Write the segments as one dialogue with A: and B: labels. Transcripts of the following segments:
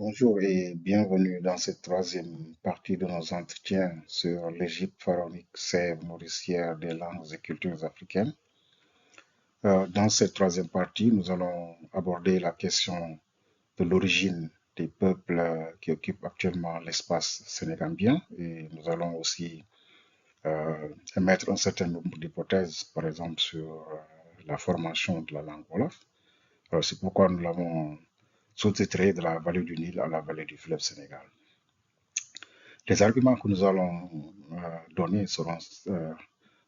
A: Bonjour et bienvenue dans cette troisième partie de nos entretiens sur l'Égypte pharaonique, sève nourricière des langues et cultures africaines. Dans cette troisième partie, nous allons aborder la question de l'origine des peuples qui occupent actuellement l'espace sénégambien et nous allons aussi émettre un certain nombre d'hypothèses, par exemple sur la formation de la langue Wolof. C'est pourquoi nous l'avons sous-titré de la vallée du Nil à la vallée du fleuve Sénégal. Les arguments que nous allons donner seront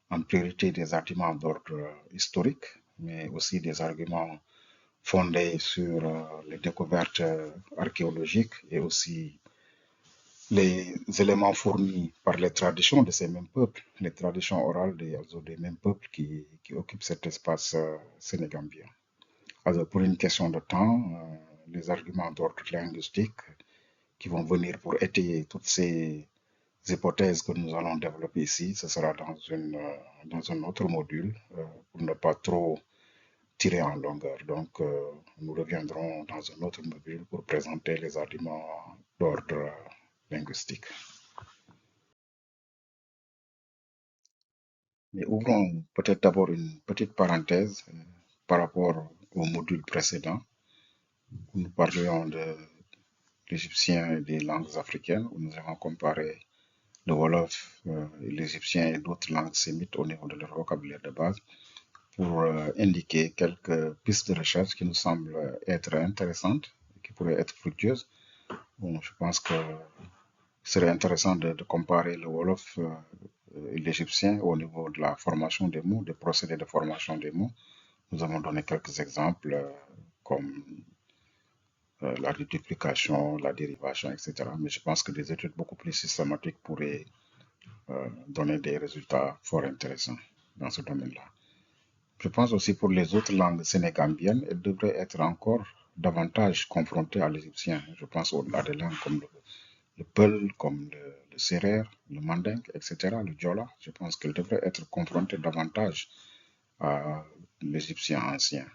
A: en priorité des arguments d'ordre historique, mais aussi des arguments fondés sur les découvertes archéologiques et aussi les éléments fournis par les traditions de ces mêmes peuples, les traditions orales des mêmes peuples qui occupent cet espace sénégambien. Alors, pour une question de temps, les arguments d'ordre linguistique qui vont venir pour étayer toutes ces hypothèses que nous allons développer ici, ce sera dans un autre module pour ne pas trop tirer en longueur. Donc, nous reviendrons dans un autre module pour présenter les arguments d'ordre linguistique. Mais ouvrons peut-être d'abord une petite parenthèse par rapport au module précédent où nous parlions de l'égyptien et des langues africaines, où nous avons comparé le Wolof, l'égyptien et d'autres langues sémites au niveau de leur vocabulaire de base, pour indiquer quelques pistes de recherche qui nous semblent être intéressantes, qui pourraient être fructueuses. Bon, je pense que ce serait intéressant de comparer le Wolof et l'égyptien au niveau de la formation des mots, des procédés de formation des mots. Nous avons donné quelques exemples comme la déduplication, la dérivation, etc. Mais je pense que des études beaucoup plus systématiques pourraient donner des résultats fort intéressants dans ce domaine-là. Je pense aussi pour les autres langues sénégambiennes, elles devraient être encore davantage confrontées à l'égyptien. Je pense au-delà des langues comme le Peul, comme le Sérère, le Mandingue, etc., le Diola. Je pense qu'elles devraient être confrontées davantage à l'égyptien ancien.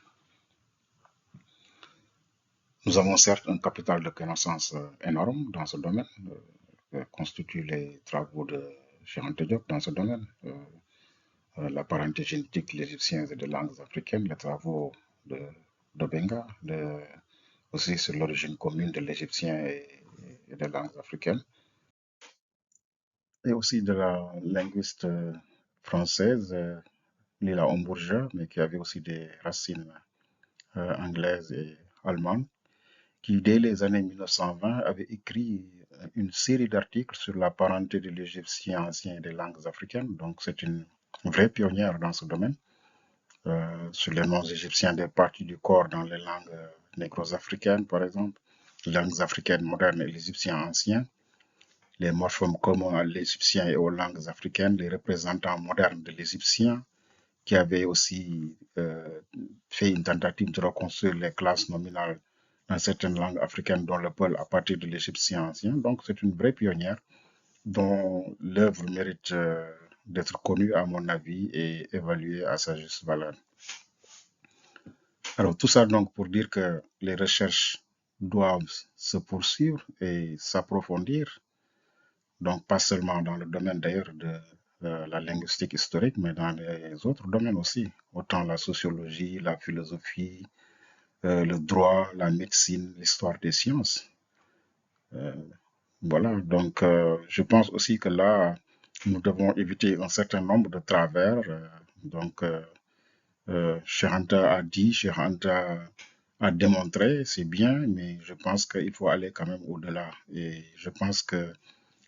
A: Nous avons certes un capital de connaissances énorme dans ce domaine, constituent les travaux de Cheikh Anta Diop dans ce domaine. La parenté génétique de l'égyptien et des langues africaines, les travaux de Benga, aussi sur l'origine commune de l'égyptien et des langues africaines, et aussi de la linguiste française Lila Hombourger, mais qui avait aussi des racines anglaises et allemandes, qui dès les années 1920 avait écrit une série d'articles sur la parenté de l'égyptien ancien et des langues africaines. Donc c'est une vraie pionnière dans ce domaine. Sur les noms égyptiens des parties du corps dans les langues négro-africaines, par exemple, les langues africaines modernes et l'égyptien ancien, les morphomes communs à l'égyptien et aux langues africaines, les représentants modernes de l'égyptien, qui avaient aussi fait une tentative de reconstruire les classes nominales dans certaines langues africaines, dont le Peul, à partir de l'égyptien ancien. Donc, c'est une vraie pionnière dont l'œuvre mérite d'être connue, à mon avis, et évaluée à sa juste valeur. Alors, tout ça donc pour dire que les recherches doivent se poursuivre et s'approfondir, donc pas seulement dans le domaine d'ailleurs de la linguistique historique, mais dans les autres domaines aussi, autant la sociologie, la philosophie, le droit, la médecine, l'histoire des sciences. Voilà, donc je pense aussi que là, nous devons éviter un certain nombre de travers. Donc, Cheikh Anta a dit, Cheikh Anta a démontré, c'est bien, mais je pense qu'il faut aller quand même au-delà. Et je pense que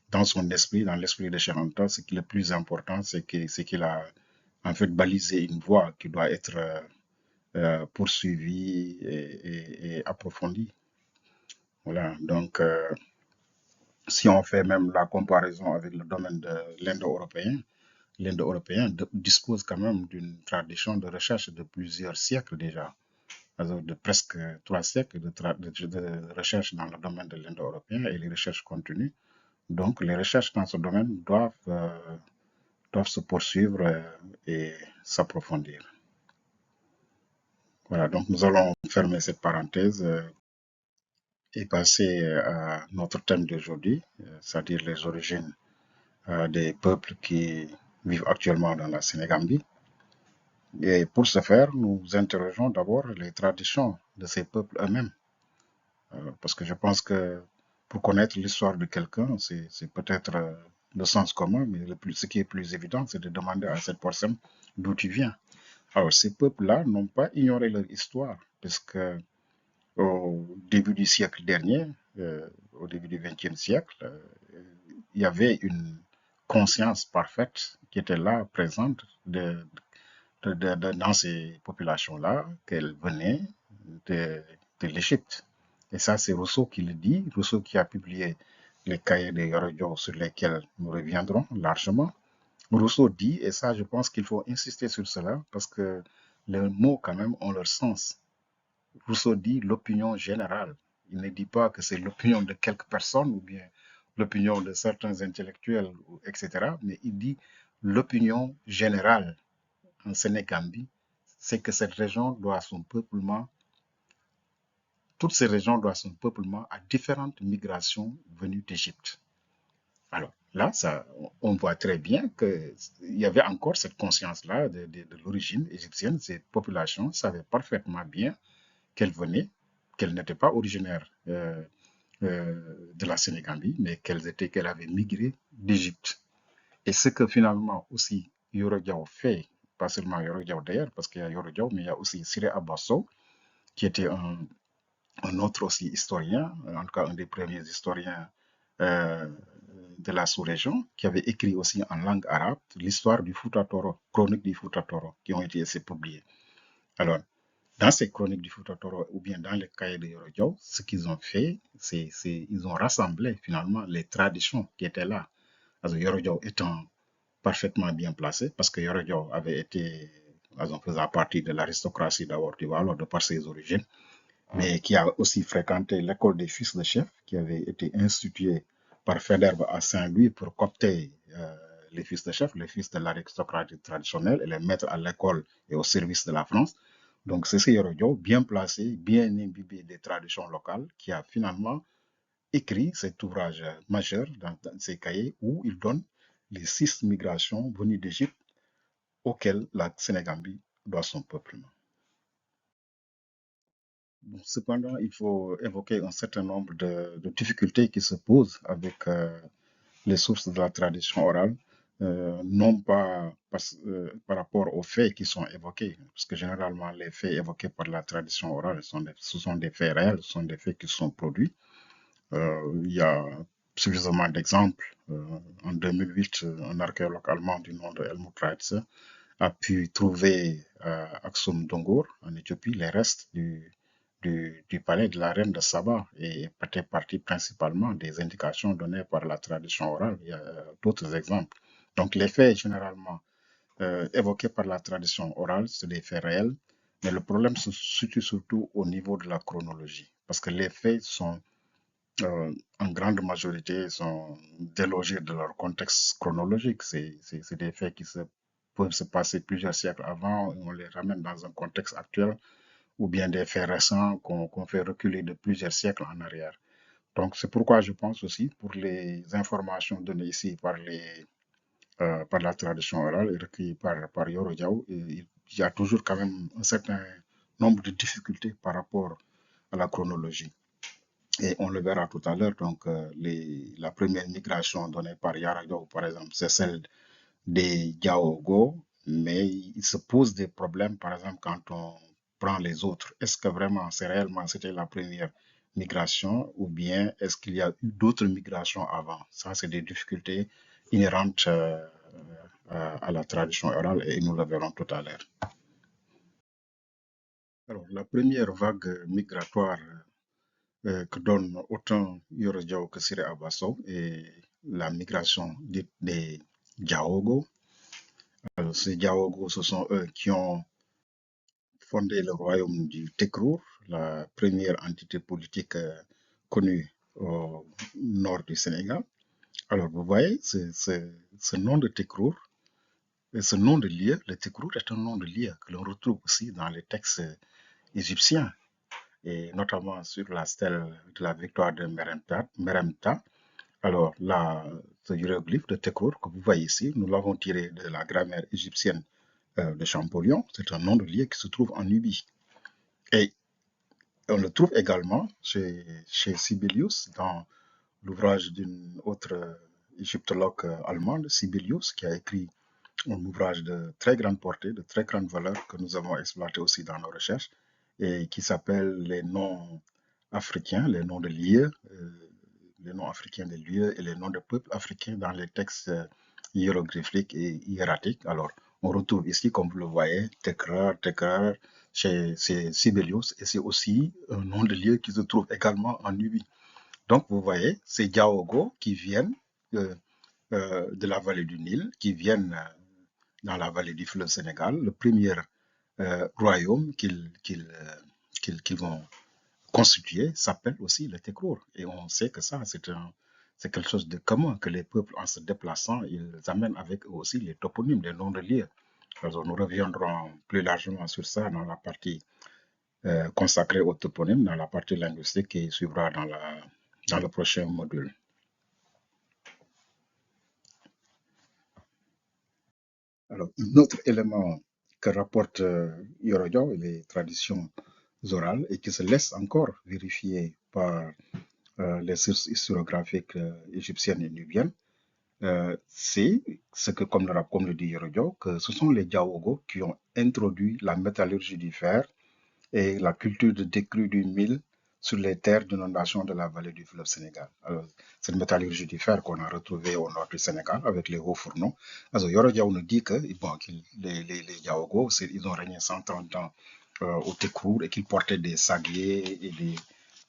A: dans son esprit, dans l'esprit de Cheikh Anta, ce qui est le plus important, c'est qu'il a en fait balisé une voie qui doit être poursuivie et approfondie. Voilà, donc si on fait même la comparaison avec le domaine de l'indo-européen, l'indo-européen dispose quand même d'une tradition de recherche de plusieurs siècles déjà, alors de presque 3 siècles de recherche dans le domaine de l'indo-européen et les recherches continuent. Donc, les recherches dans ce domaine doivent se poursuivre et s'approfondir. Voilà, donc nous allons fermer cette parenthèse. et passer à notre thème d'aujourd'hui, c'est-à-dire les origines des peuples qui vivent actuellement dans la Sénégambie. Et pour ce faire, nous interrogeons d'abord les traditions de ces peuples eux-mêmes. Parce que je pense que pour connaître l'histoire de quelqu'un, c'est peut-être le sens commun, mais ce qui est plus évident, c'est de demander à cette personne d'où tu viens. Alors, ces peuples-là n'ont pas ignoré leur histoire, puisque au début du siècle dernier, au début du XXe siècle, il y avait une conscience parfaite qui était là, présente, dans ces populations-là, qu'elles venaient de, de l'Égypte. Et ça, c'est Rousseau qui le dit, Rousseau qui a publié les cahiers de Yorodjo sur lesquels nous reviendrons largement. Rousseau dit, et ça, je pense qu'il faut insister sur cela, parce que les mots, quand même, ont leur sens. Rousseau dit l'opinion générale. Il ne dit pas que c'est l'opinion de quelques personnes ou bien l'opinion de certains intellectuels, etc. Mais il dit l'opinion générale en Sénégambie, c'est que cette région doit son peuplement, toutes ces régions doivent son peuplement à différentes migrations venues d'Égypte. Alors là, on voit très bien qu'il y avait encore cette conscience-là de l'origine égyptienne. Ces populations savaient parfaitement bien qu'elles venaient, qu'elles n'étaient pas originaires de la Sénégambie, mais qu'elles avaient migré d'Égypte. Et ce que finalement aussi Yoro Diaw fait, pas seulement Yoro Diaw d'ailleurs, parce qu'il y a Yoro Diaw, mais il y a aussi Siré Abasso, qui était un autre aussi historien, en tout cas un des premiers historiens euh, de la sous-région, qui avait écrit aussi en langue arabe l'histoire du Fouta Toro, chronique du Fouta Toro, qui ont été assez publiées. Alors, dans ces chroniques du Fouta Toro ou bien dans les cahiers de Yoro Diaw, ce qu'ils ont fait, c'est ils ont rassemblé finalement les traditions qui étaient là. Alors, Yoro Diaw étant parfaitement bien placé, parce que Yoro Diaw avait été, faisant partie de l'aristocratie d'abord, tu vois, alors de par ses origines, mais qui a aussi fréquenté l'école des fils de chef, qui avait été instituée par Faidherbe à Saint-Louis pour coopter les fils de chef, les fils de l'aristocratie traditionnelle, et les mettre à l'école et au service de la France. Donc c'est ce Yoro Diaw, bien placé, bien imbibé des traditions locales, qui a finalement écrit cet ouvrage majeur dans ses cahiers où il donne les 6 migrations venues d'Égypte auxquelles la Sénégambie doit son peuplement. Bon, cependant, il faut évoquer un certain nombre de difficultés qui se posent avec les sources de la tradition orale, non pas par rapport aux faits qui sont évoqués, parce que généralement les faits évoqués par la tradition orale ce sont des faits réels, ce sont des faits qui sont produits. Il y a suffisamment d'exemples. En 2008, un archéologue allemand du nom de Helmut Reitze a pu trouver à Aksum Dongour, en Éthiopie, les restes du palais de la reine de Saba et était partie principalement des indications données par la tradition orale. Il y a d'autres exemples. Donc les faits généralement évoqués par la tradition orale, c'est des faits réels, mais le problème se situe surtout au niveau de la chronologie, parce que les faits sont en grande majorité sont délogés de leur contexte chronologique. C'est des faits qui peuvent se passer plusieurs siècles avant, et on les ramène dans un contexte actuel, ou bien des faits récents qu'on fait reculer de plusieurs siècles en arrière. Donc c'est pourquoi je pense aussi, pour les informations données ici par la tradition orale et recueillies par Yoro Diaw, il y a toujours quand même un certain nombre de difficultés par rapport à la chronologie. Et on le verra tout à l'heure. Donc, la première migration donnée par Yarago, par exemple, c'est celle des Diaogo, mais il se pose des problèmes, par exemple, quand on prend les autres. Est-ce que vraiment, c'est réellement, c'était la première migration ou bien est-ce qu'il y a eu d'autres migrations avant? Ça, c'est des difficultés inhérentes à la tradition orale et nous le verrons tout à l'heure. Alors, la première vague migratoire que donne autant Yoro Diaw que Siré Abasso et la migration des Diaogo. Alors, ces Diaogo, ce sont eux qui ont fondé le royaume du Tekrour, la première entité politique connue au nord du Sénégal. Alors, vous voyez, ce nom de Tekrour, ce nom de lieu, le Tekrour est un nom de lieu que l'on retrouve aussi dans les textes égyptiens. et notamment sur la stèle de la victoire de Meremta. Alors là, ce hiéroglyphe de Tekour que vous voyez ici, nous l'avons tiré de la grammaire égyptienne de Champollion. C'est un nom de lieu qui se trouve en Nubie. Et on le trouve également chez Sibelius dans l'ouvrage d'une autre égyptologue allemande, Sibelius, qui a écrit un ouvrage de très grande portée, de très grande valeur, que nous avons exploité aussi dans nos recherches, et qui s'appelle Les noms africains, les noms de lieux, les noms africains des lieux et les noms de peuples africains dans les textes hiéroglyphiques et hiératiques. Alors, on retrouve ici, comme vous le voyez, Tekrar chez Sibelius, et c'est aussi un nom de lieu qui se trouve également en Nubie. Donc, vous voyez, c'est Diaogo qui viennent de la vallée du Nil, qui viennent dans la vallée du fleuve Sénégal. Le premier royaume qu'ils vont constituer s'appelle aussi le Tekrour. Et on sait que ça, c'est quelque chose de commun, que les peuples, en se déplaçant, ils amènent avec eux aussi les toponymes, les noms de lieux. Alors, nous reviendrons plus largement sur ça dans la partie consacrée aux toponymes, dans la partie linguistique qui suivra dans le prochain module. Alors, un autre élément que rapporte Yorodio et les traditions orales et qui se laisse encore vérifier par les sources historiographiques égyptiennes et nubiennes, c'est ce que, comme le dit Yorodio, que ce sont les Diaogo qui ont introduit la métallurgie du fer et la culture de décrue du mil sur les terres d'inondation de la vallée du fleuve Sénégal. Alors, cette métallurgie du fer qu'on a retrouvée au nord du Sénégal avec les hauts fourneaux. Alors, Yoro Diaw nous dit que bon, les Diaogo, ils ont régné 130 ans au Tekrour et qu'ils portaient des sabliers et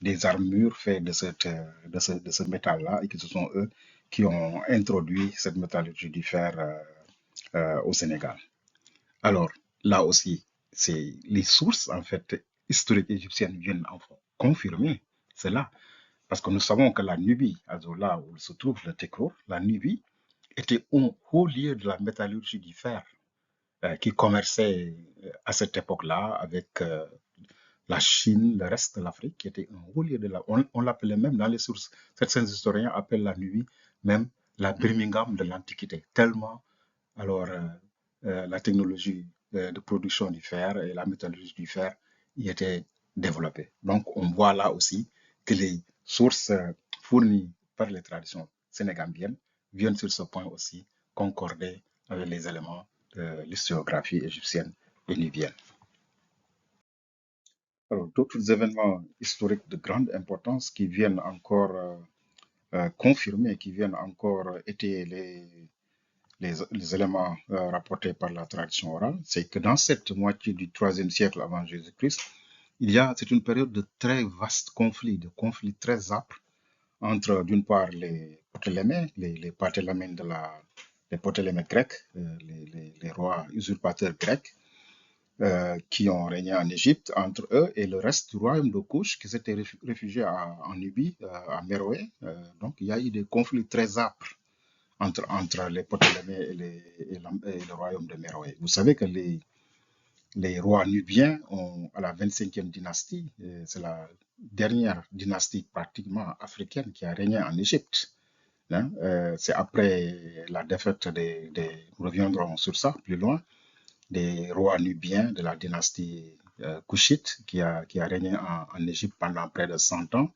A: des armures faites de ce métal-là et que ce sont eux qui ont introduit cette métallurgie du fer au Sénégal. Alors, là aussi, c'est les sources, en fait, historiques égyptiennes viennent confirmer cela. Parce que nous savons que la Nubie, also là où se trouve le Tekrour, la Nubie était un haut lieu de la métallurgie du fer qui commerçait à cette époque-là avec la Chine, le reste de l'Afrique, qui était un haut lieu de la... On l'appelait même dans les sources, certains historiens appellent la Nubie même la Birmingham de l'Antiquité, tellement alors, la technologie de production du fer et la métallurgie du fer y étaient développées. Donc, on voit là aussi que les sources fournies par les traditions sénégambiennes viennent sur ce point aussi concorder avec les éléments de l'historiographie égyptienne et nubienne. Alors, d'autres événements historiques de grande importance qui viennent encore confirmer, qui viennent encore étayer les éléments rapportés par la tradition orale, c'est que dans cette moitié du IIIe siècle avant Jésus-Christ, c'est une période de très vastes conflits, de conflits très âpres entre, d'une part, les Ptolémées, les Ptolémées les Ptolémées grecs, les rois usurpateurs grecs, qui ont régné en Égypte, entre eux et le reste du royaume de Couche qui s'était réfugié en Nubie, à Méroé. Donc, il y a eu des conflits très âpres entre les Ptolémées et le royaume de Méroé. Vous savez que les rois nubiens à la 25e dynastie, c'est la dernière dynastie pratiquement africaine qui a régné en Égypte. Hein. C'est après la défaite nous reviendrons sur ça plus loin, des rois nubiens de la dynastie couchite qui a régné en Égypte pendant près de 100 ans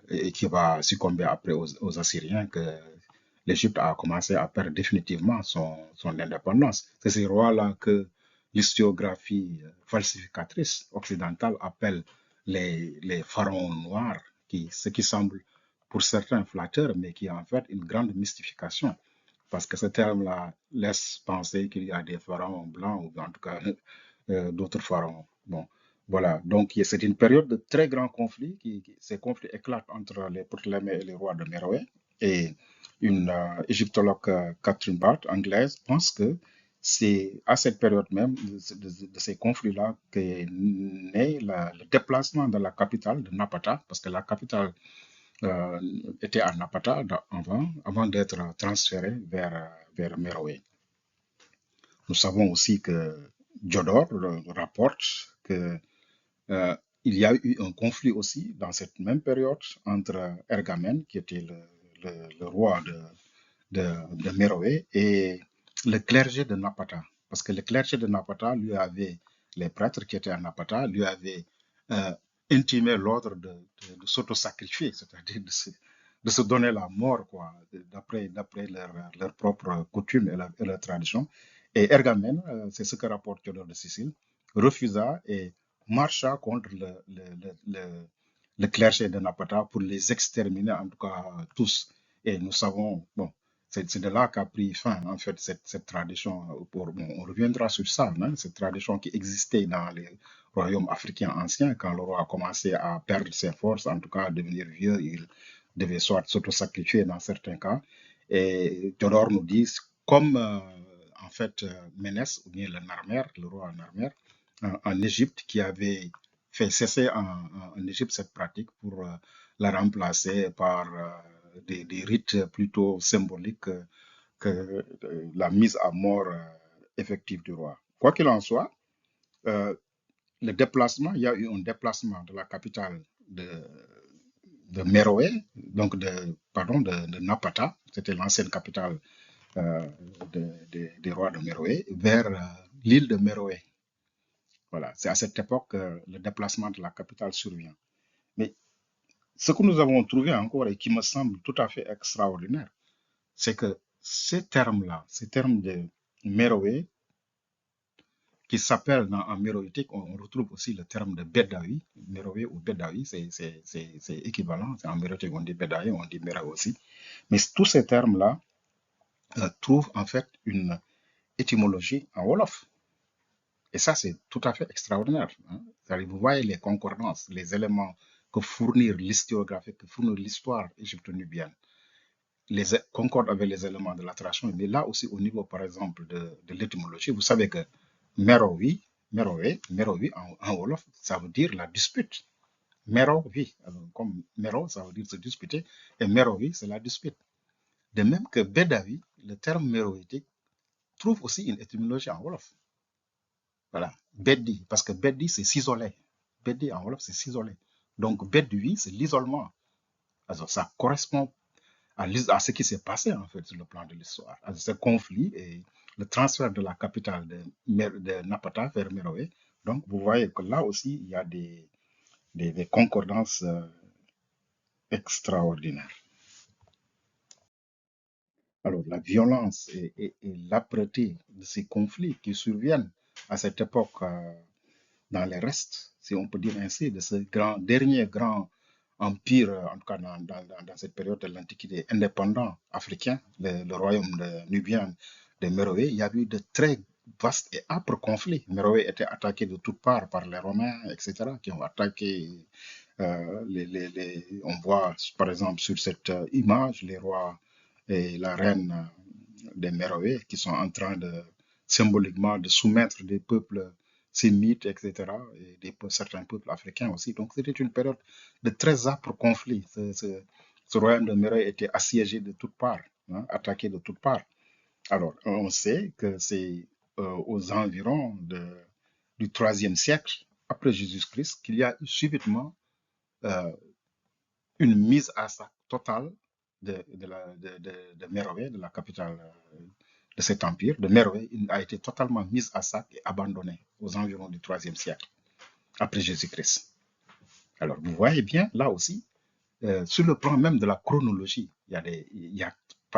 A: et qui va succomber après aux Assyriens, que l'Égypte a commencé à perdre définitivement son indépendance. C'est ces rois-là que l'historiographie falsificatrice occidentale appelle les pharaons noirs, ce qui semble pour certains flatteur, mais qui est en fait une grande mystification. Parce que ce terme-là laisse penser qu'il y a des pharaons blancs ou en tout cas d'autres pharaons. Bon, voilà. Donc c'est une période de très grands conflits. Ces conflits éclatent entre les Ptolémées et les rois de Méroé. Et une égyptologue, Catherine Barth, anglaise, pense que c'est à cette période même de ces conflits-là qu'est né le déplacement de la capitale de Napata, parce que la capitale euh, était à Napata avant d'être transférée vers Méroé. Nous savons aussi que Diodore rapporte que il y a eu un conflit aussi dans cette même période entre Ergamène, qui était le roi de Méroé, et le clergé de Napata. Parce que le clergé de Napata, les prêtres qui étaient à Napata, lui avaient euh, intimé l'ordre de s'auto-sacrifier, c'est-à-dire de se donner la mort, quoi, d'après leur propre coutume et leur tradition. Et Ergamène, c'est ce que rapporte Théodore de Sicile, refusa et marcha contre le clergé de Napata pour les exterminer, en tout cas tous. Et nous savons, bon, c'est de là qu'a pris fin, en fait, cette tradition. Bon, on reviendra sur ça, hein, cette tradition qui existait dans les royaumes africains anciens. Quand le roi a commencé à perdre ses forces, en tout cas à devenir vieux, il devait soit s'auto-sacrifier dans certains cas. Et Théodore nous dit, comme en fait Ménès, ou bien le Narmer, le roi Narmer, en Égypte, qui avait fait cesser en Égypte cette pratique pour la remplacer par des rites plutôt symboliques que la mise à mort effective du roi. Quoi qu'il en soit, euh, le déplacement, il y a eu un déplacement de la capitale de Méroé, donc de Napata, c'était l'ancienne capitale des rois de Méroé, vers l'île de Méroé. Voilà, c'est à cette époque que le déplacement de la capitale survient. Mais ce que nous avons trouvé encore et qui me semble tout à fait extraordinaire, c'est que ces termes-là, ces termes de Méroé, qui s'appellent en méroïtique, on retrouve aussi le terme de Bedawi, Méroé ou Bedawi, c'est équivalent. En méroïtique, on dit Bedawi, on dit Méroé aussi. Mais tous ces termes-là trouvent en fait une étymologie en Wolof. Et ça, c'est tout à fait extraordinaire, hein. Vous voyez les concordances, les éléments que fournir l'historiographie, que fournir l'histoire égypto-nubienne, concordent avec les éléments de la tradition. Mais là aussi, au niveau, par exemple, de l'étymologie, vous savez que Merowi, Merowi en Wolof, ça veut dire la dispute. Merowi, comme Mero, ça veut dire se disputer, et Merowi, c'est la dispute. De même que Bedawi, le terme méroïtique, trouve aussi une étymologie en Wolof. Voilà, Beddi, parce que Beddi, c'est s'isoler. Beddi en Wolof, c'est s'isoler. Donc, Bedui, c'est l'isolement. Alors, ça correspond à ce qui s'est passé, en fait, sur le plan de l'histoire. À ce conflit et le transfert de la capitale de Napata vers Meroé. Donc, vous voyez que là aussi, il y a des concordances extraordinaires. Alors, la violence et l'âpreté de ces conflits qui surviennent à cette époque dans les restes, si on peut dire ainsi, de ce dernier grand empire, en tout cas dans cette période de l'Antiquité, indépendant africain, le royaume nubien de Méroé, il y a eu de très vastes et âpres conflits. Méroé était attaqué de toutes parts par les Romains, etc., qui ont attaqué. On voit par exemple sur cette image les rois et la reine des Méroé qui sont en train de symboliquement de soumettre des peuples sémites, etc., et certains peuples africains aussi. Donc c'était une période de très âpres conflits. Ce royaume de Méroé était assiégé de toutes parts, hein, attaqué de toutes parts. Alors on sait que c'est aux environs du IIIe siècle après Jésus-Christ qu'il y a eu subitement euh, une mise à sac totale de Méroé, de la capitale de cet empire, de Méroé, a été totalement mise à sac et abandonnée aux environs du IIIe siècle, après Jésus-Christ. Alors, vous voyez bien, là aussi, sur le plan même de la chronologie,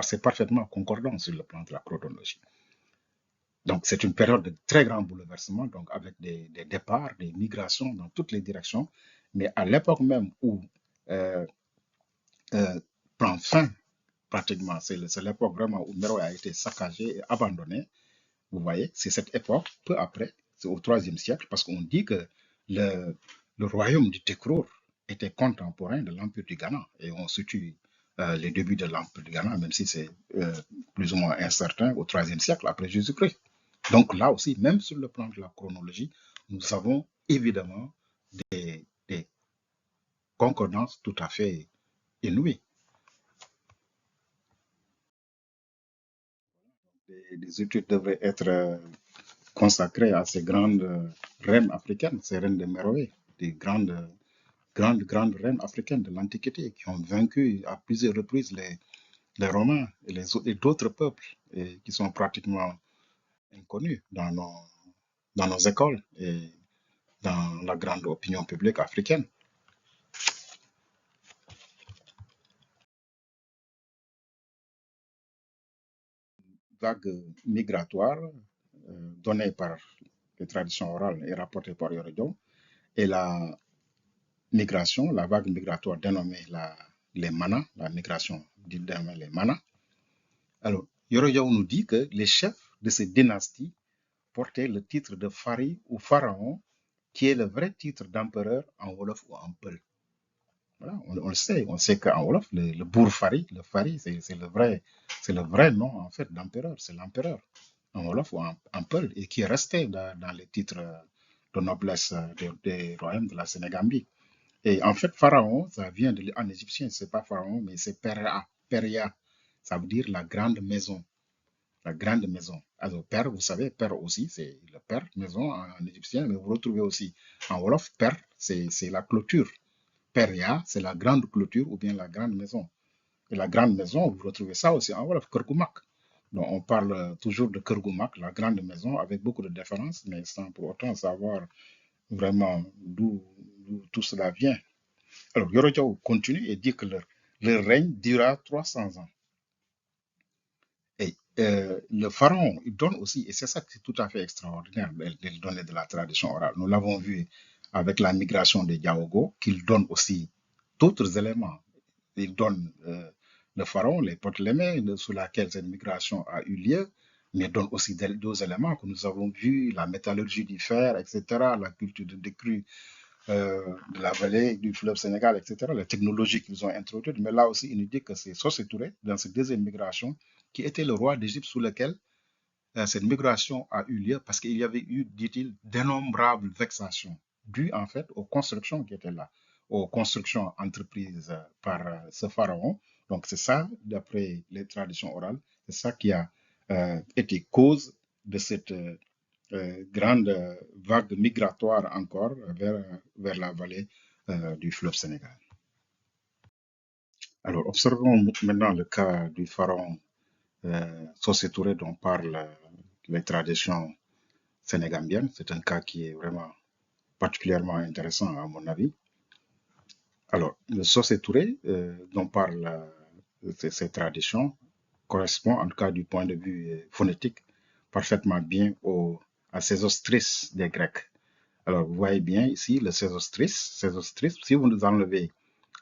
A: c'est parfaitement concordant sur le plan de la chronologie. Donc, c'est une période de très grand bouleversement, donc avec des départs, des migrations dans toutes les directions. Mais à l'époque même où euh, euh, prend fin pratiquement. C'est l'époque vraiment où Méroé a été saccagé et abandonné. Vous voyez, c'est cette époque, peu après, c'est au IIIe siècle, parce qu'on dit que le royaume du Tekrour était contemporain de l'Empire du Ghana. Et on situe les débuts de l'Empire du Ghana, même si c'est plus ou moins incertain, au IIIe siècle après Jésus-Christ. Donc là aussi, même sur le plan de la chronologie, nous avons évidemment des concordances tout à fait inouïes. Des études devraient être consacrées à ces grandes reines africaines, ces reines de Méroé. des grandes reines africaines de l'Antiquité qui ont vaincu à plusieurs reprises les Romains et d'autres peuples et qui sont pratiquement inconnus dans nos écoles et dans la grande opinion publique africaine. Vague migratoire donnée par les traditions orales et rapportée par Yorodon et la vague migratoire dénommée les manas, la migration dite dénommée les manas. Alors, Yorodon nous dit que les chefs de ces dynasties portaient le titre de Fari ou Pharaon, qui est le vrai titre d'empereur en Wolof ou en Peul. Voilà, on le sait, on sait qu'en Wolof, le Bour Fari, le Fari, c'est le vrai nom en fait d'empereur, c'est l'empereur en Wolof ou en Peul, et qui est resté dans les titres de noblesse des royaumes de la Sénégambie. Et en fait, pharaon, ça vient en égyptien, c'est pas pharaon, mais c'est Peria. Peria, ça veut dire la grande maison. La grande maison. Alors, père, vous savez, père aussi, c'est le père, maison en égyptien, mais vous retrouvez aussi en Wolof, père, c'est la clôture. Peria, c'est la grande clôture ou bien la grande maison. Et la grande maison, vous retrouvez ça aussi en Wolof, Kergoumak. Donc, on parle toujours de Kergoumak, la grande maison, avec beaucoup de différences, mais sans pour autant savoir vraiment d'où tout cela vient. Alors, Yoro continue et dit que leur règne durera 300 ans. Et le pharaon, il donne aussi, et c'est ça qui est tout à fait extraordinaire, de donner de la tradition orale. Nous l'avons vu avec la migration des Diaogo, qu'il donne aussi d'autres éléments. Il donne le pharaon, les Ptolémées, sous laquelle cette migration a eu lieu, mais donne aussi d'autres éléments que nous avons vus, la métallurgie du fer, etc., la culture de décrue de la vallée du fleuve Sénégal, etc., les technologies qu'ils ont introduites. Mais là aussi, il nous dit que c'est Sosé Touré, dans cette deuxième migration, qui était le roi d'Égypte sous lequel cette migration a eu lieu parce qu'il y avait eu, dit-il, d'innombrables vexations dues en fait aux constructions qui étaient là, aux constructions entreprises par ce pharaon. Donc c'est ça, d'après les traditions orales, c'est ça qui a été cause de cette grande vague migratoire encore vers la vallée du fleuve Sénégal. Alors, observons maintenant le cas du pharaon Sosé Touré dont parlent les traditions sénégambiennes. C'est un cas qui est vraiment particulièrement intéressant à mon avis. Alors, le Sosé Touré dont parlent ces traditions correspond, en tout cas du point de vue phonétique, parfaitement bien à ces ostrices des Grecs. Alors, vous voyez bien ici le sésostris, si vous nous enlevez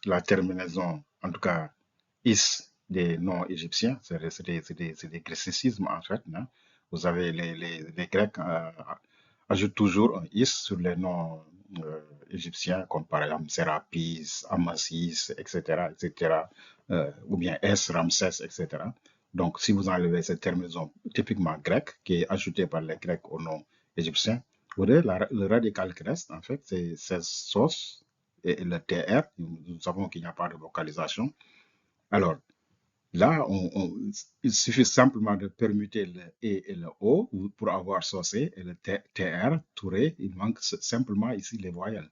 A: la terminaison, en tout cas, is des noms égyptiens, c'est des grécicismes en fait. Hein. Vous avez les Grecs ajoutent toujours un is sur les noms égyptiens, comme par exemple Sérapis, Amasis, etc., etc., ou bien Es, Ramsès, etc. Donc, si vous enlevez cette terminaison typiquement grecque, qui est ajoutée par les Grecs au nom égyptien, vous voyez, le radical qui reste, en fait, c'est sauce et le TR. Nous savons qu'il n'y a pas de vocalisation. Alors, là, il suffit simplement de permuter le E et le O pour avoir saucé et le TR, Touré. Il manque simplement ici les voyelles.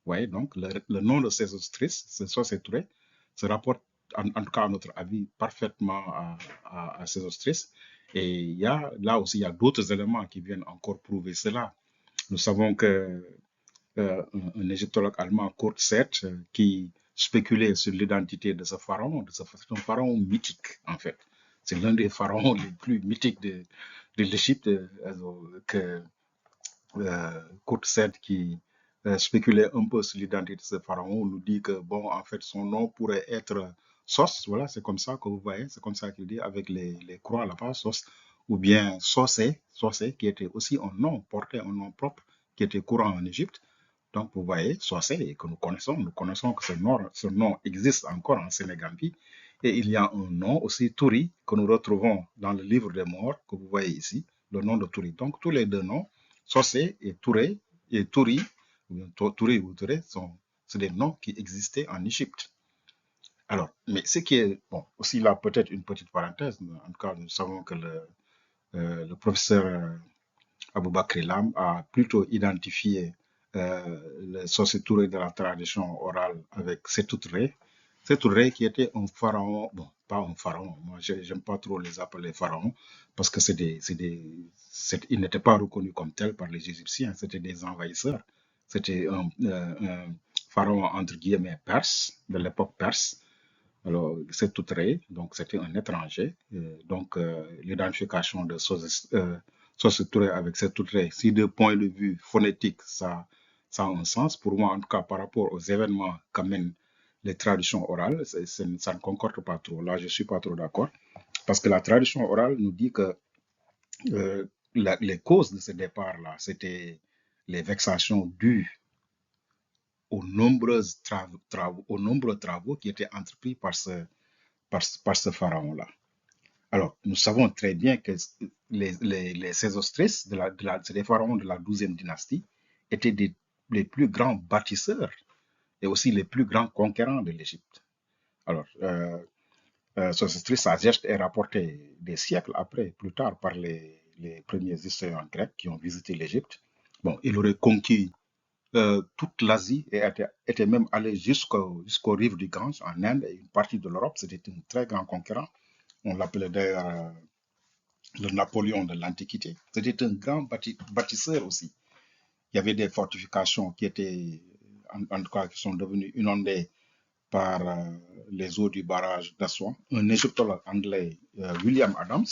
A: Vous voyez, donc, le nom de ces autrices, c'est saucé Touré, se rapporte, en tout cas à notre avis, parfaitement à ces autrices. Et là aussi, il y a d'autres éléments qui viennent encore prouver cela. Nous savons que un égyptologue allemand, Kurt Seth, qui spéculait sur l'identité de ce pharaon. C'est un pharaon mythique, en fait. C'est l'un des pharaons les plus mythiques de l'Égypte, que Kurt Seth, qui spéculait un peu sur l'identité de ce pharaon, nous dit que, bon, en fait, son nom pourrait être Sos, voilà, c'est comme ça que vous voyez, c'est comme ça qu'il dit, avec les croix là-bas, Sos, ou bien Sosé, qui était aussi un nom, portait un nom propre, qui était courant en Égypte. Donc, vous voyez, Sosé, que nous connaissons que ce nom existe encore en Sénégambie. Et il y a un nom aussi, Touri, que nous retrouvons dans le livre des morts, que vous voyez ici, le nom de Touri. Donc, tous les deux noms, Sosé et Touré, et Touri, Touré ou Touré, c'est des noms qui existaient en Égypte. Alors, mais ce qui est, bon, aussi là, peut-être une petite parenthèse, en tout cas, nous savons que le professeur Aboubakr Lam a plutôt identifié le Sosé Touré de la tradition orale avec Sékou Touré. Sékou Touré qui était un pharaon, bon, pas un pharaon, moi j'aime pas trop les appeler pharaons, parce que ils n'étaient pas reconnus comme tels par les Égyptiens, c'était des envahisseurs. C'était un pharaon entre guillemets perse, de l'époque perse. Alors, c'est tout vrai, donc c'était un étranger. Donc, l'identification de Sosé Touré avec cet Touré, si de point de vue phonétique, ça a un sens, pour moi, en tout cas, par rapport aux événements qu'amènent les traditions orales, ça ne concorde pas trop. Là, je ne suis pas trop d'accord. Parce que la tradition orale nous dit que euh, les causes de ce départ-là, c'était les vexations dues aux nombreux travaux qui étaient entrepris par ce pharaon-là. Alors, nous savons très bien que les Sésostris, c'est des pharaons de la 12e dynastie, étaient les plus grands bâtisseurs et aussi les plus grands conquérants de l'Égypte. Alors, Sésostris, sa geste est rapportée des siècles après, plus tard, par les premiers historiens grecs qui ont visité l'Égypte. Bon, il aurait conquis toute l'Asie et était même allé jusqu'aux rives du Gange en Inde et une partie de l'Europe. C'était un très grand conquérant. On l'appelait d'ailleurs le Napoléon de l'Antiquité. C'était un grand bâtisseur aussi. Il y avait des fortifications qui étaient, en tout cas, qui sont devenues inondées par les eaux du barrage d'Assouan. Un égyptologue anglais, William Adams,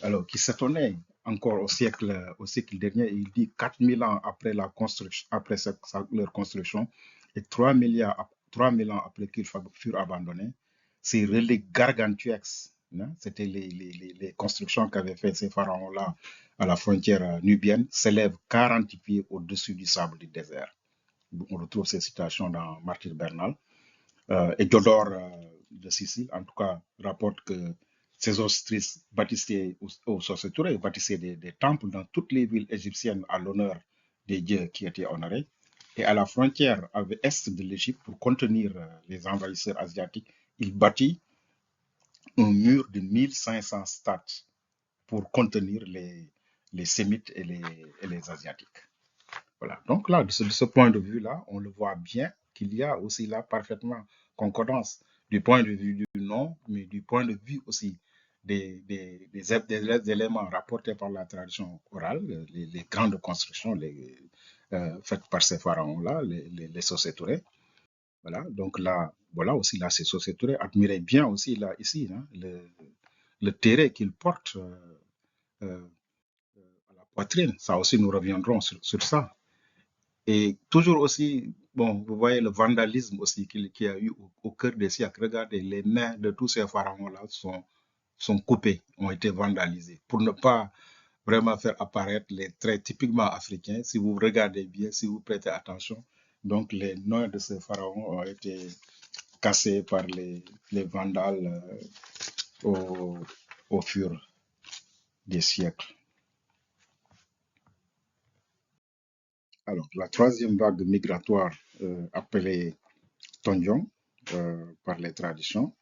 A: alors, qui s'étonnait encore au siècle dernier, il dit 4000 ans après la construction, après leur construction et 3000 ans après qu'ils furent abandonnés, ces reliques gargantuesques, hein, c'était les constructions qu'avaient fait ces pharaons-là à la frontière nubienne, s'élèvent 40 pieds au-dessus du sable du désert. On retrouve ces citations dans Martyr Bernal. Et Diodore de Sicile, en tout cas, rapporte que Sésostris bâtissait au Sosé bâtissait des temples dans toutes les villes égyptiennes à l'honneur des dieux qui étaient honorés. Et à la frontière est de l'Égypte, pour contenir les envahisseurs asiatiques, il bâtit un mur de 1500 stades pour contenir les Sémites et les Asiatiques. Voilà. Donc là, de ce point de vue-là, on le voit bien qu'il y a aussi là parfaitement concordance du point de vue du nom, mais du point de vue aussi des éléments rapportés par la tradition orale, les grandes constructions faites par ces pharaons-là, les Sosé-Touré. Voilà. Donc là, voilà aussi là, ces Sosé-Touré admiraient bien aussi là, ici, hein, le terrain qu'ils portent euh, à la poitrine. Ça aussi, nous reviendrons sur ça. Et toujours aussi, bon, vous voyez le vandalisme aussi qu'il y a eu au cœur des siècles. Regardez, les mains de tous ces pharaons-là sont coupées, ont été vandalisées, pour ne pas vraiment faire apparaître les traits typiquement africains. Si vous regardez bien, si vous prêtez attention, donc les noms de ces pharaons ont été cassés par les Vandales au, au fur des siècles. Alors, la troisième vague migratoire appelée Tonjon par les traditions,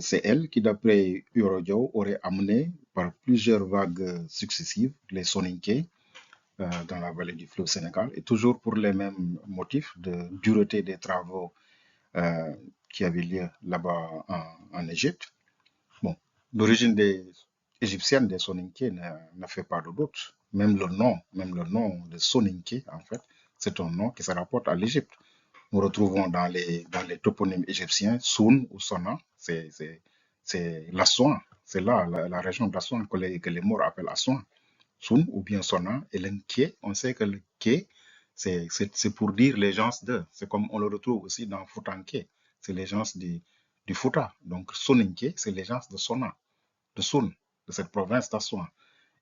A: c'est elle qui, d'après Urojo, aurait amené par plusieurs vagues successives les Soninké dans la vallée du fleuve Sénégal, et toujours pour les mêmes motifs de dureté des travaux qui avaient lieu là-bas en Égypte. Bon, l'origine égyptienne des Soninké n'a fait pas de doute. Même le nom de Soninké, en fait, c'est un nom qui se rapporte à l'Égypte. Nous retrouvons dans les toponymes égyptiens Soun ou Sona, c'est l'Assouan. C'est là, la région d'Assouan que les Maures appellent Assouan. Soun ou bien Sona. Et l'Nké, on sait que le Ké, c'est pour dire les gens de. C'est comme on le retrouve aussi dans Foutanké. C'est les gens du Fouta. Donc Soninké, c'est les gens de Sona, de Soun, de cette province d'Assouan.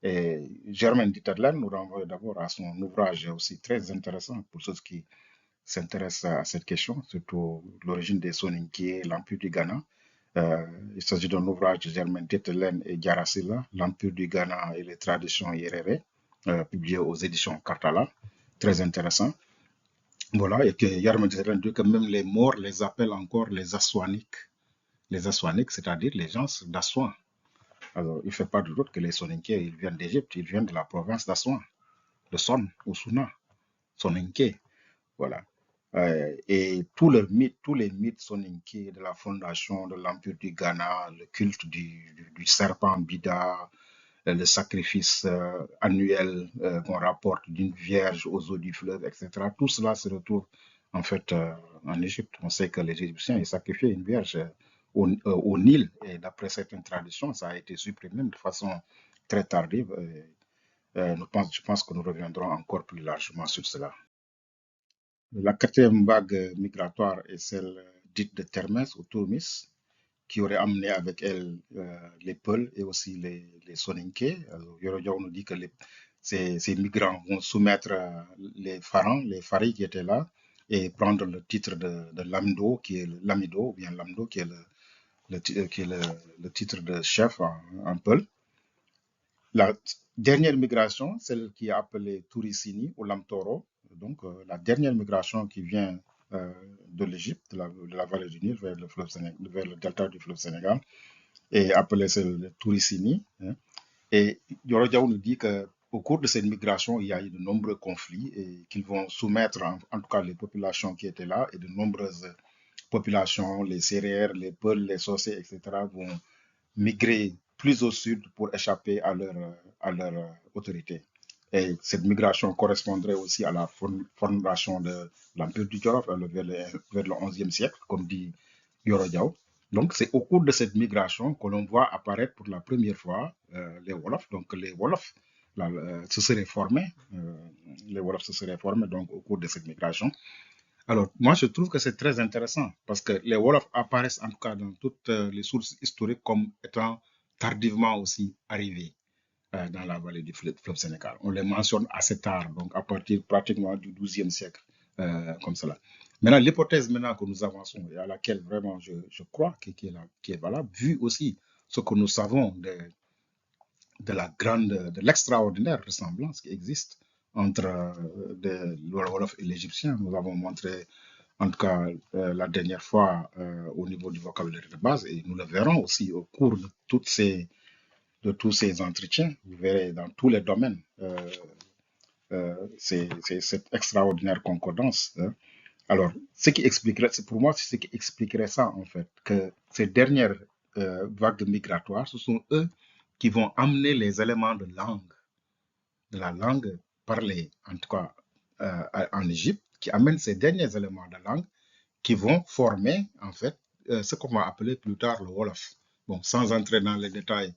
A: Et Germaine Diterlen nous renvoie d'abord à son ouvrage aussi très intéressant pour ceux qui s'intéresse à cette question, surtout l'origine des Soninké, l'Empire du Ghana. Il s'agit d'un ouvrage de Germaine Tetelen et Diarra l'Empire du Ghana et les traditions Yerere, publié aux éditions Kartala. Très intéressant. Voilà, et que Germaine Tetelen dit que même les morts les appellent encore les Assouaniques. Les Assouaniques, c'est-à-dire les gens d'Assouan. Alors, il ne fait pas de doute que les Soninké, ils viennent d'Égypte, ils viennent de la province d'Assouan, de Son ou Souna. soninké. Voilà. Et tous les mythes soninké de la fondation de l'Empire du Ghana, le culte du serpent Bida, le sacrifice annuel qu'on rapporte d'une vierge aux eaux du fleuve, etc. Tout cela se retrouve en fait en Égypte. On sait que les Égyptiens ils sacrifiaient une vierge au Nil et d'après certaines traditions, ça a été supprimé de façon très tardive. Je pense que nous reviendrons encore plus largement sur cela. La quatrième vague migratoire est celle dite de Termès ou Tourmis, qui aurait amené avec elle les Peuls et aussi les Soninké. Yoro Diaw nous dit que ces migrants vont soumettre les pharaons, les Faris qui étaient là, et prendre le titre de Lamdo, qui est l'Amido, ou bien Lamdo, qui est qui est le titre de chef en Peul. La dernière migration, celle qui est appelée Turicini ou Lamtoro, donc la dernière migration qui vient de l'Égypte, de la vallée du Nil vers le fleuve vers le delta du fleuve Sénégal, est appelée celle de Turicini, hein. Et Yoro Diaw nous dit qu'au cours de cette migration, il y a eu de nombreux conflits et qu'ils vont soumettre, en tout cas les populations qui étaient là, et de nombreuses populations, les Sérères, les Peuls, les Socé, etc., vont migrer plus au sud pour échapper à leur autorité. Et cette migration correspondrait aussi à la fondation de l'Empire du Jolof vers le 11e siècle, comme dit Yoro Diaw. Donc, c'est au cours de cette migration que l'on voit apparaître pour la première fois les Wolofs. Donc, les Wolofs se seraient formés, les Wolofs se seraient formés donc, au cours de cette migration. Alors, moi, je trouve que c'est très intéressant parce que les Wolofs apparaissent en tout cas dans toutes les sources historiques comme étant tardivement aussi arrivés dans la vallée du fleuve Sénégal. On les mentionne assez tard, donc à partir pratiquement du XIIe siècle, comme cela. Maintenant, l'hypothèse maintenant que nous avançons et à laquelle vraiment je crois qui est valable, vu aussi ce que nous savons de l'extraordinaire ressemblance qui existe entre le Wolof et l'Égyptien. Nous avons montré, en tout cas la dernière fois, au niveau du vocabulaire de base, et nous le verrons aussi au cours de tous ces entretiens. Vous verrez dans tous les domaines, c'est cette extraordinaire concordance, hein. Alors, pour moi, c'est ce qui expliquerait ça, en fait, que ces dernières vagues migratoires, ce sont eux qui vont amener les éléments de la langue parlée, en tout cas en Égypte, qui amènent ces derniers éléments de langue qui vont former, en fait, ce qu'on va appeler plus tard le Wolof. Bon, sans entrer dans les détails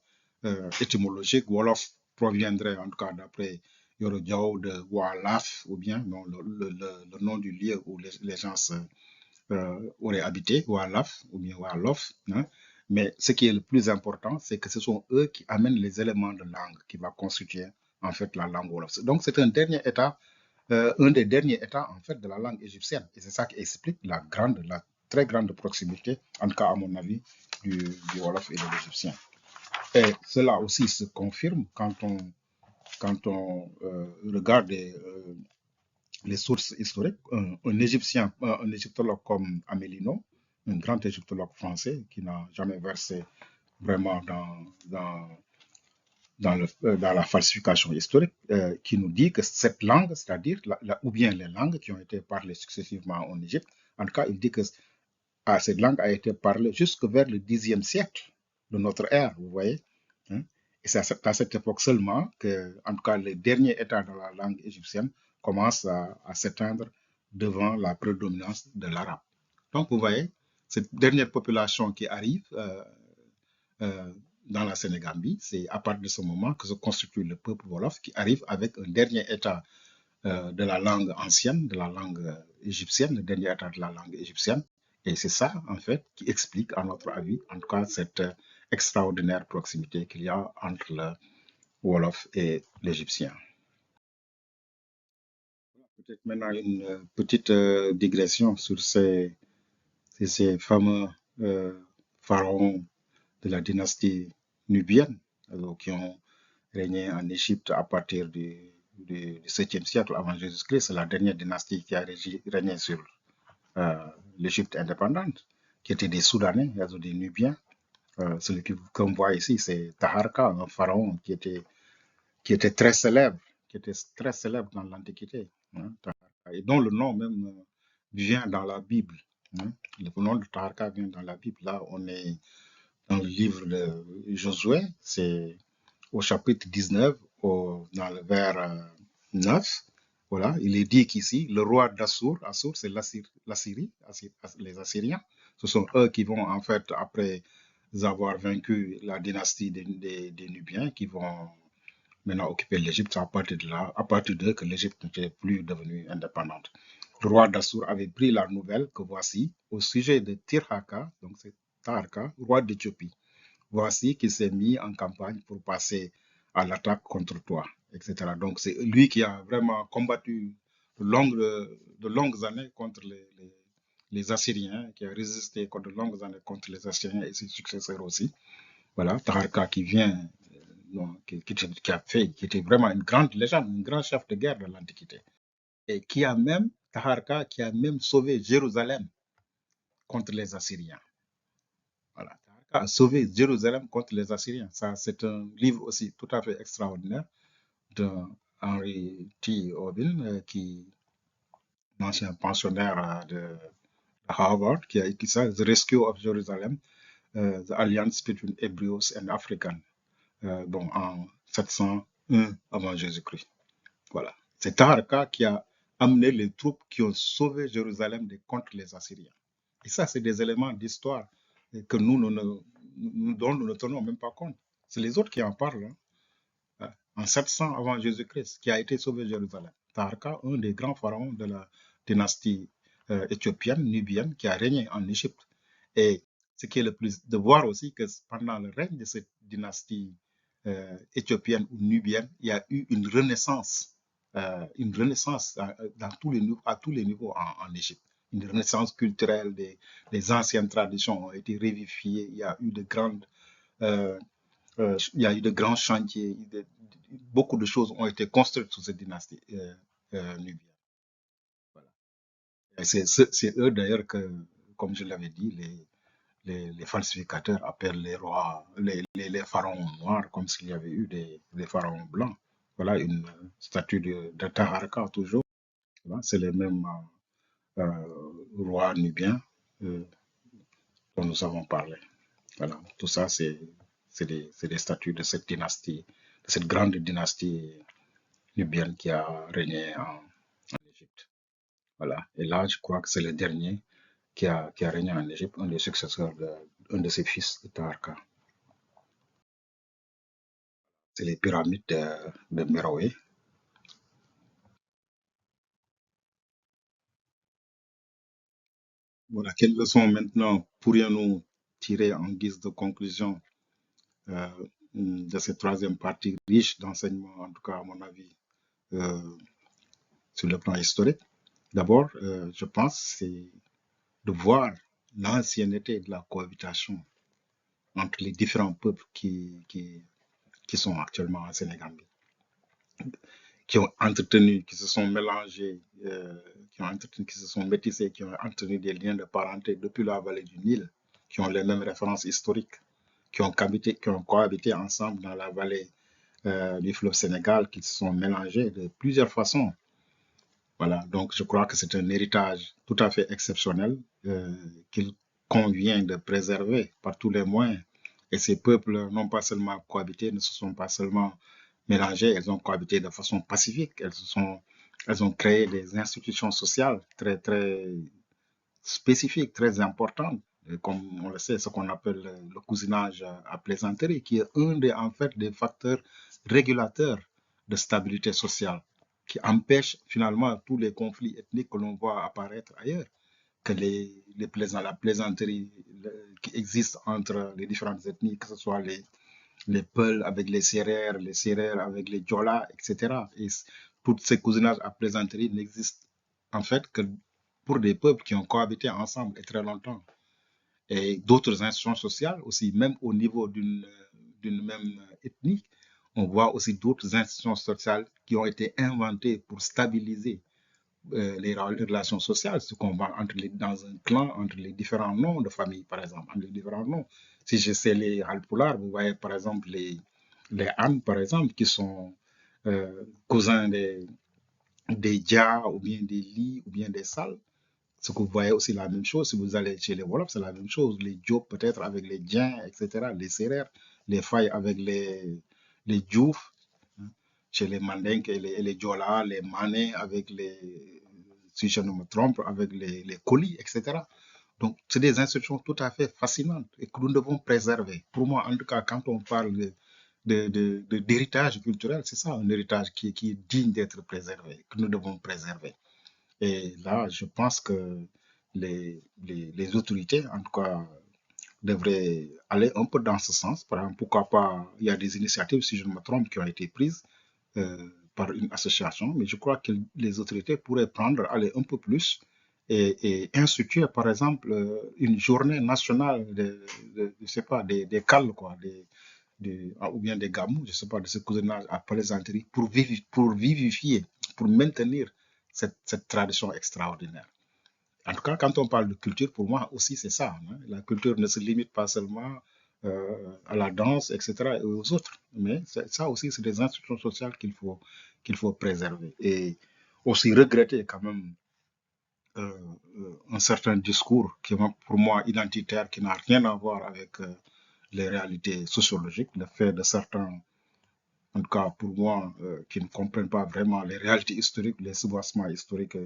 A: étymologiques, Wolof proviendrait, en tout cas d'après Yoro Diaw, de Wallaf, ou bien non, le nom du lieu où les gens auraient habité, Wallaf, ou bien Wallof, hein. Mais ce qui est le plus important, c'est que ce sont eux qui amènent les éléments de langue qui va constituer en fait la langue Wolof. Donc c'est un dernier état, un des derniers états en fait de la langue égyptienne. Et c'est ça qui explique la très grande proximité, en tout cas à mon avis, du Wolof et de l'égyptien. Et cela aussi se confirme quand on regarde les sources historiques. Un Égyptien, un égyptologue comme Amélino, un grand égyptologue français qui n'a jamais versé vraiment dans la falsification historique, qui nous dit que cette langue, c'est-à-dire, ou bien les langues qui ont été parlées successivement en Égypte, en tout cas, il dit que cette langue a été parlée jusque vers le Xe siècle de notre ère, vous voyez, hein. Et c'est à cette époque seulement que, en tout cas, les derniers états de la langue égyptienne commencent à s'éteindre devant la prédominance de l'arabe. Donc, vous voyez, cette dernière population qui arrive euh, dans la Sénégambie, c'est à partir de ce moment que se constitue le peuple Wolof qui arrive avec un dernier état de la langue ancienne, de la langue égyptienne, le dernier état de la langue égyptienne. Et c'est ça, en fait, qui explique, à notre avis, en tout cas, cette extraordinaire proximité qu'il y a entre le Wolof et l'égyptien. Peut-être maintenant une petite digression sur ces fameux pharaons de la dynastie nubienne, qui ont régné en Égypte à partir du 7e siècle avant Jésus-Christ. C'est la dernière dynastie qui a régné sur l'Égypte indépendante, qui étaient des Soudanais, des Nubiens. Celui qu'on voit ici, c'est Taharka, un pharaon qui était très célèbre, dans l'Antiquité, hein. et dont le nom même vient dans la Bible. Hein. Le nom de Taharqa vient dans la Bible. Là, on est dans le livre de Josué, c'est au chapitre 19, dans le vers 9. Voilà, il est dit qu'ici, le roi d'Assur, Assur, c'est l'Assyrie, les Assyriens, ce sont eux qui vont, en fait, après avoir vaincu la dynastie des Nubiens, qui vont maintenant occuper l'Égypte. C'est à partir de là, à partir d'eux que l'Égypte n'était plus devenue indépendante. Le roi d'Assur avait pris la nouvelle que voici au sujet de Tirhaka, donc c'est Tarka, roi d'Éthiopie. Voici qu'il s'est mis en campagne pour passer à l'attaque contre toi, etc. Donc c'est lui qui a vraiment combattu de longues années contre les Assyriens, qui a résisté de longues années contre les Assyriens et ses successeurs aussi. Voilà, Taharqa qui vient, non, qui a fait, qui était vraiment une grande légende, un grand chef de guerre de l'Antiquité. Et qui a même, Taharqa, qui a même sauvé Jérusalem contre les Assyriens. Voilà, Taharqa a sauvé Jérusalem contre les Assyriens. Ça, c'est un livre aussi tout à fait extraordinaire de Henry T. Obin, qui un ancien pensionnaire de Harvard, qui a écrit ça, The Rescue of Jerusalem, The Alliance Between Hebrews and Africans, bon, en 701 avant Jésus-Christ. Voilà. C'est Taharqa qui a amené les troupes qui ont sauvé Jérusalem contre les Assyriens. Et ça, c'est des éléments d'histoire que dont nous ne tenons même pas compte. C'est les autres qui en parlent. Hein. En 700 avant Jésus-Christ, qui a été sauvé Jérusalem. Taharqa, un des grands pharaons de la dynastie éthiopienne, nubienne, qui a régné en Égypte. Et ce qui est le plus de voir aussi que pendant le règne de cette dynastie éthiopienne ou nubienne, il y a eu une renaissance à tous les niveaux en Égypte. Une renaissance culturelle, des anciennes traditions ont été revivifiées. Euh, il y a eu de grands chantiers. Beaucoup de choses ont été construites sous cette dynastie nubienne. Voilà. Et c'est eux d'ailleurs que, comme je l'avais dit, les falsificateurs appellent les rois, les pharaons noirs, comme s'il y avait eu des pharaons blancs. Voilà une statue de Taharqa toujours. Voilà, c'est les mêmes rois nubiens euh, dont nous avons parlé. Voilà, tout ça, c'est des statues de cette dynastie, de cette grande dynastie nubienne qui a régné en Égypte. Voilà, et là, je crois que c'est le dernier qui a régné en Égypte, un des successeurs un de ses fils de Taharqa. C'est les pyramides de Méroé. Voilà, quelles leçons maintenant pourrions-nous tirer en guise de conclusion euh, de cette troisième partie riche d'enseignements, en tout cas à mon avis, euh, sur le plan historique? D'abord, je pense, c'est de voir l'ancienneté de la cohabitation entre les différents peuples qui sont actuellement en Sénégal, qui ont entretenu, qui se sont mélangés, qui ont entretenu, qui se sont métissés, qui ont entretenu des liens de parenté depuis la vallée du Nil, qui ont les mêmes références historiques, qui ont cohabité ensemble dans la vallée du fleuve Sénégal, qui se sont mélangés de plusieurs façons. Voilà, donc je crois que c'est un héritage tout à fait exceptionnel qu'il convient de préserver par tous les moyens. Et ces peuples n'ont pas seulement cohabité, ne se sont pas seulement mélangés, elles ont cohabité de façon pacifique. Elles ont créé des institutions sociales très, très spécifiques, très importantes. Et comme on le sait, ce qu'on appelle le cousinage à plaisanterie, qui est un des, en fait, des facteurs régulateurs de stabilité sociale, qui empêche finalement tous les conflits ethniques que l'on voit apparaître ailleurs, que la plaisanterie qui existe entre les différentes ethnies, que ce soit les Peuls avec les Sérères avec les Diola, etc. Et tous ces cousinages à plaisanterie n'existent en fait que pour des peuples qui ont cohabité ensemble et très longtemps. Et d'autres institutions sociales aussi, même au niveau d'une même ethnie, on voit aussi d'autres institutions sociales qui ont été inventées pour stabiliser les relations sociales, ce qu'on voit dans un clan, entre les différents noms de famille, par exemple, entre les différents noms. Si je sais les Halpulaar, vous voyez par exemple les Han, par exemple, qui sont cousins des dias ou bien des lits ou bien des salles. Ce que vous voyez aussi la même chose, si vous allez chez les Wolofs, c'est la même chose. Les Diop peut-être avec les Diens, etc. Les Serrères, les Failles avec les Diouf, hein. Chez les Mandingues et les Diola, les Mané avec les, si je ne me trompe, avec les Colis, etc. Donc, c'est des institutions tout à fait fascinantes et que nous devons préserver. Pour moi, en tout cas, quand on parle d'héritage culturel, c'est ça, un héritage qui est digne d'être préservé, que nous devons préserver. Et là, je pense que les autorités, en tout cas, devraient aller un peu dans ce sens. Par exemple, pourquoi pas, il y a des initiatives, si je ne me trompe, qui ont été prises par une association, mais je crois que les autorités pourraient prendre, aller un peu plus et instituer, par exemple, une journée nationale je sais pas, des cales, quoi, ou bien des gamous, je sais pas, de ce cousinage à plaisanterie pour vivifier, pour maintenir cette tradition extraordinaire. En tout cas, quand on parle de culture, pour moi aussi, c'est ça, hein. La culture ne se limite pas seulement à la danse, etc., et aux autres. Mais ça aussi, c'est des institutions sociales qu'il faut préserver. Et aussi regretter quand même un certain discours qui est pour moi identitaire, qui n'a rien à voir avec les réalités sociologiques, le fait de certains, en tout cas pour moi, qui ne comprennent pas vraiment les réalités historiques, les soubassements historiques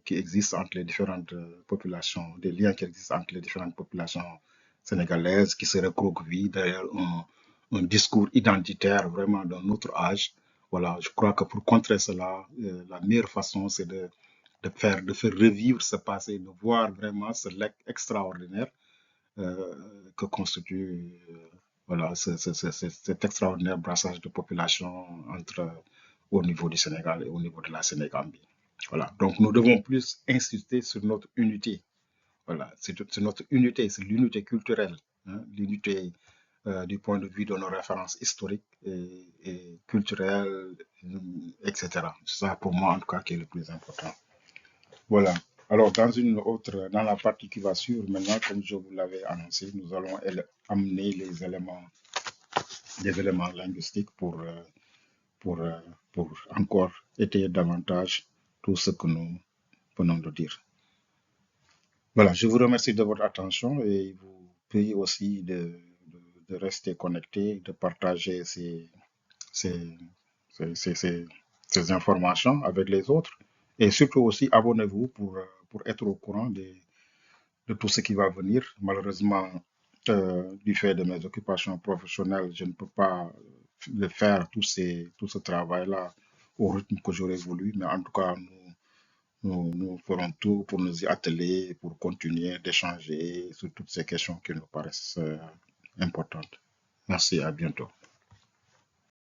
A: qui existent entre les différentes populations, des liens qui existent entre les différentes populations sénégalaises, qui se recroquevillent derrière un discours identitaire vraiment d'un autre âge. Voilà, je crois que pour contrer cela, la meilleure façon, c'est de faire revivre ce passé, de voir vraiment ce legs extraordinaire que constitue voilà, cet extraordinaire brassage de population au niveau du Sénégal et au niveau de la Sénégambie. Voilà. Donc, nous devons plus insister sur notre unité. Voilà. C'est notre unité, c'est l'unité culturelle, hein, l'unité du point de vue de nos références historiques et culturelles, etc. C'est ça, pour moi, en tout cas, qui est le plus important. Voilà. Alors, dans la partie qui va suivre, maintenant, comme je vous l'avais annoncé, nous allons amener des éléments linguistiques pour, euh, pour encore étayer davantage tout ce que nous venons de dire. Voilà, je vous remercie de votre attention et vous prie aussi de rester connecté, de partager ces, ces informations avec les autres. Et surtout aussi, abonnez-vous pour être au courant de tout ce qui va venir. Malheureusement, du fait de mes occupations professionnelles, je ne peux pas le faire, tout ce travail-là, au rythme que j'aurais voulu. Mais en tout cas, nous ferons tout pour nous y atteler, pour continuer d'échanger sur toutes ces questions qui nous paraissent importantes. Merci, à bientôt.